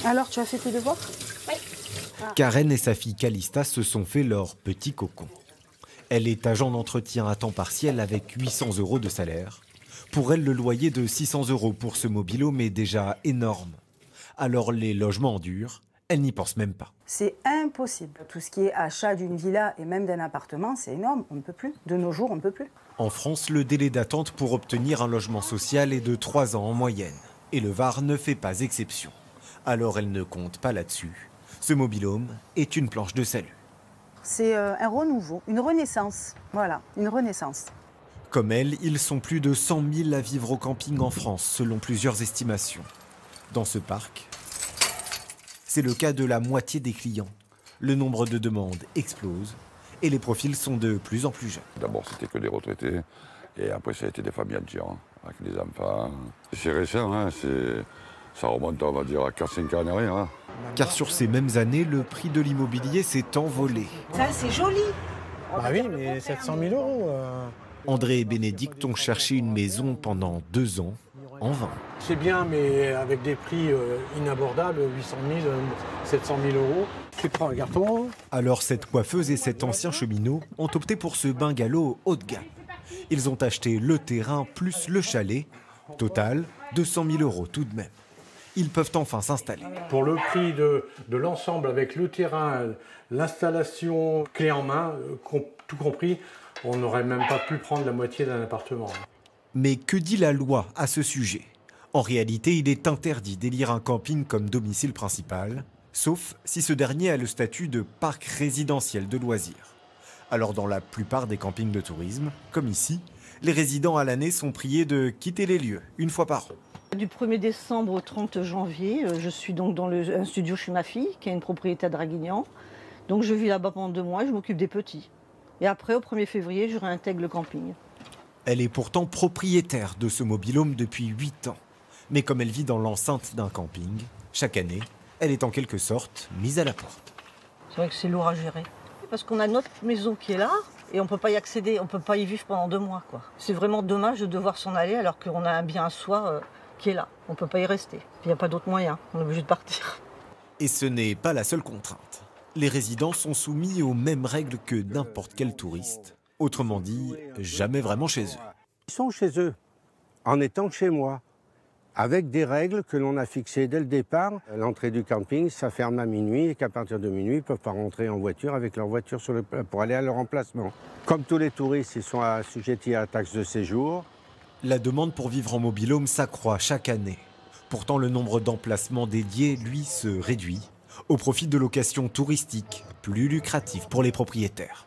Alors, tu as fait tes devoirs? Oui. Karen et sa fille Calista se sont fait leur petit cocon. Elle est agent d'entretien à temps partiel avec 800 € de salaire. Pour elle, le loyer de 600 € pour ce mobil-home est déjà énorme. Alors les logements en dur, elle n'y pense même pas. C'est impossible. Tout ce qui est achat d'une villa et même d'un appartement, c'est énorme. On ne peut plus. De nos jours, on ne peut plus. En France, le délai d'attente pour obtenir un logement social est de 3 ans en moyenne. Et le Var ne fait pas exception. Alors elle ne compte pas là-dessus. Ce mobil-home est une planche de salut. C'est un renouveau, une renaissance. Voilà, une renaissance. Comme elle, ils sont plus de 100 000 à vivre au camping en France, selon plusieurs estimations. Dans ce parc, c'est le cas de la moitié des clients. Le nombre de demandes explose et les profils sont de plus en plus jeunes. D'abord, c'était que des retraités et après, ça a été des familles entières, avec des enfants. C'est récent, hein, ça remonte, on va dire, à 4-5 ans en arrière. Hein. Car sur ces mêmes années, le prix de l'immobilier s'est envolé. Ça, c'est joli. Bah oui, mais 700 000 €. André et Bénédicte ont cherché une maison pendant 2 ans, en vain. C'est bien, mais avec des prix inabordables, 800 000, 700 000 €. Tu prends un carton. Alors cette coiffeuse et cet ancien cheminot ont opté pour ce bungalow haut de gamme. Ils ont acheté le terrain plus le chalet. Total, 200 000 € tout de même. Ils peuvent enfin s'installer. Pour le prix de l'ensemble, avec le terrain, l'installation clé en main, tout compris, on n'aurait même pas pu prendre la moitié d'un appartement. Mais que dit la loi à ce sujet? En réalité, il est interdit d'élire un camping comme domicile principal, sauf si ce dernier a le statut de parc résidentiel de loisirs. Alors dans la plupart des campings de tourisme, comme ici, les résidents à l'année sont priés de quitter les lieux une fois par an. Du 1er décembre au 30 janvier, je suis donc dans un studio chez ma fille, qui a une propriété à Draguignan. Donc je vis là-bas pendant 2 mois et je m'occupe des petits. Et après, au 1er février, je réintègre le camping. Elle est pourtant propriétaire de ce mobil-home depuis 8 ans. Mais comme elle vit dans l'enceinte d'un camping, chaque année, elle est en quelque sorte mise à la porte. C'est vrai que c'est lourd à gérer. Parce qu'on a notre maison qui est là et on ne peut pas y accéder, on ne peut pas y vivre pendant 2 mois, quoi. C'est vraiment dommage de devoir s'en aller alors qu'on a un bien à soi qui est là. On ne peut pas y rester. Il n'y a pas d'autre moyen, on est obligé de partir. Et ce n'est pas la seule contrainte. Les résidents sont soumis aux mêmes règles que n'importe quel touriste. Autrement dit, jamais vraiment chez eux. Ils sont chez eux, en étant chez moi, avec des règles que l'on a fixées dès le départ. L'entrée du camping, ça ferme à minuit et qu'à partir de minuit, ils ne peuvent pas rentrer en voiture avec leur voiture pour aller à leur emplacement. Comme tous les touristes, ils sont assujettis à la taxe de séjour. La demande pour vivre en mobil-home s'accroît chaque année. Pourtant, le nombre d'emplacements dédiés, lui, se réduit, au profit de locations touristiques plus lucratives pour les propriétaires.